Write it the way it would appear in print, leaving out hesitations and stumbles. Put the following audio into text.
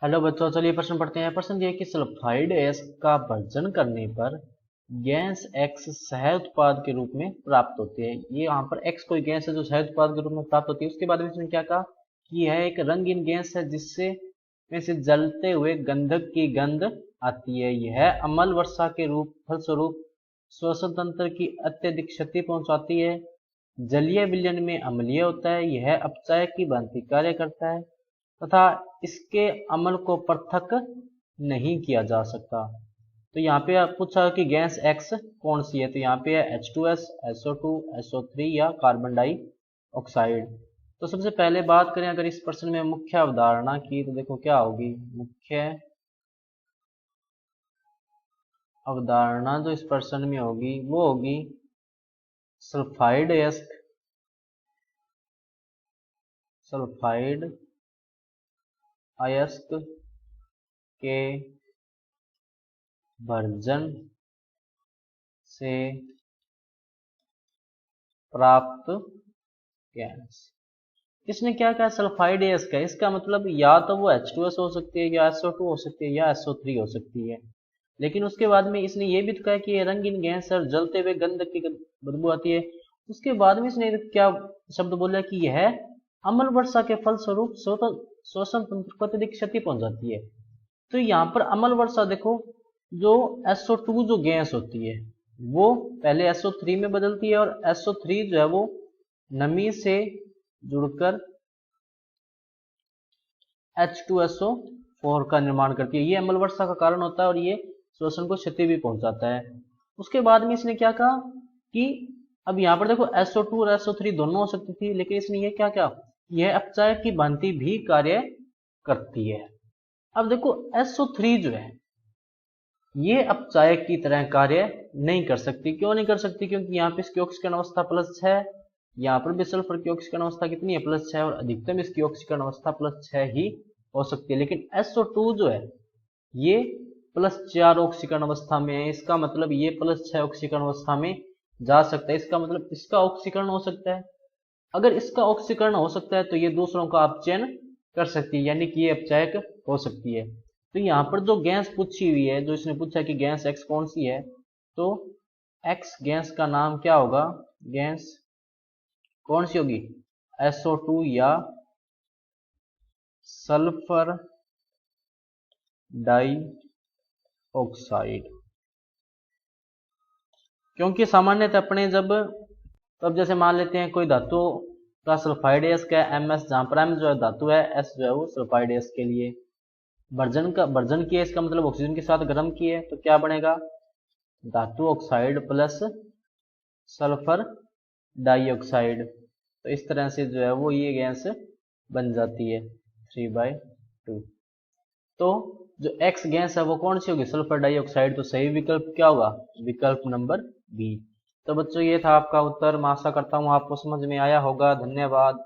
Hello बच्चों, चलिए प्रश्न पढ़ते हैं। प्रश्न ये है कि सल्फाइड एस का भर्जन करने पर गैस एक्स सह उत्पाद के रूप में प्राप्त होती है। ये यहाँ पर एक्स कोई गैस है जो सह उत्पाद के रूप में प्राप्त होती है। उसके बाद में इसने क्या कहा कि यह एक रंगीन गैस है जिससे में से जलते हुए गंधक की गंध आती है। यह अम्ल वर्षा के फलस्वरूप श्वसन तंत्र की अत्यधिक क्षति पहुंचाती है। जलीय विलयन में अम्लीय होता है। यह अपचायक की भांति कार्य करता है तथा इसके अमल को पृथक नहीं किया जा सकता। तो यहाँ पे आप पूछा कि गैस एक्स कौन सी है, तो यहाँ पे है H2S, SO2, SO3 या कार्बन डाइऑक्साइड। तो सबसे पहले बात करें अगर इस प्रश्न में मुख्य अवधारणा की, तो देखो क्या होगी मुख्य अवधारणा जो इस प्रश्न में होगी वो होगी सल्फाइड अयस्क के भर्जन से प्राप्त गैस। इसने क्या कहा, सल्फाइड अयस्क का। इसका मतलब या तो वो H2S हो सकती है या SO2 हो सकती है या SO3 हो सकती है। लेकिन उसके बाद में इसने ये भी तो कहा कि ये रंगीन गैस और जलते हुए गंधक की बदबू आती है। उसके बाद में इसने क्या शब्द बोला कि यह अम्ल वर्षा के फलस्वरूप श्वसन तंत्र को अत्यधिक क्षति पहुंचाती है। तो यहाँ पर अम्ल वर्षा देखो, जो SO2 जो गैस होती है वो पहले SO3 में बदलती है और SO3 जो है वो नमी से जुड़कर H2SO4 का निर्माण करती है। ये अम्ल वर्षा का कारण होता है और ये श्वसन को क्षति भी पहुंचाता है। उसके बाद में इसने क्या कहा कि अब यहाँ पर देखो SO2 और SO3 दोनों हो सकती थी, लेकिन इसने ये क्या कहा, यह अपचायक की भांति भी कार्य करती है। अब देखो SO3 जो है ये अपचायक की तरह कार्य नहीं कर सकती। क्यों नहीं कर सकती? क्योंकि यहाँ पे इसकी ऑक्सीकरण अवस्था +6, यहाँ पर भी सल्फर की ऑक्सीकरण अवस्था कितनी है, +6, और अधिकतम इसकी ऑक्सीकरण अवस्था +6 ही हो सकती है। लेकिन SO2 जो है ये +4 ऑक्सीकरण अवस्था में है। इसका मतलब ये +6 ऑक्सीकरण अवस्था में जा सकता है। इसका मतलब इसका ऑक्सीकरण हो सकता है। अगर इसका ऑक्सीकरण हो सकता है तो ये दूसरों का अपचयन कर सकती है, यानी कि ये अपचायक हो सकती है। तो यहाँ पर जो गैस पूछी हुई है, जो इसने पूछा कि गैस एक्स कौन सी है, तो एक्स गैस का नाम क्या होगा, गैस कौन सी होगी, SO2 या सल्फर डाइऑक्साइड। क्योंकि सामान्यतः अपने तब जैसे मान लेते हैं कोई धातु का सल्फाइड अयस्क है MS, जहां पर M जो है धातु है, S जो है वो सल्फाइड अयस्क के लिए भर्जन किया, इसका मतलब ऑक्सीजन के साथ गर्म किए, तो क्या बनेगा, धातु ऑक्साइड प्लस सल्फर डाइऑक्साइड। तो इस तरह से जो है वो ये गैस बन जाती है 3/2। तो जो एक्स गैस है वो कौन सी होगी, सल्फर डाइऑक्साइड। तो सही विकल्प क्या होगा, विकल्प नंबर बी। तो बच्चों ये था आपका उत्तर। मैं आशा करता हूँ आपको समझ में आया होगा। धन्यवाद।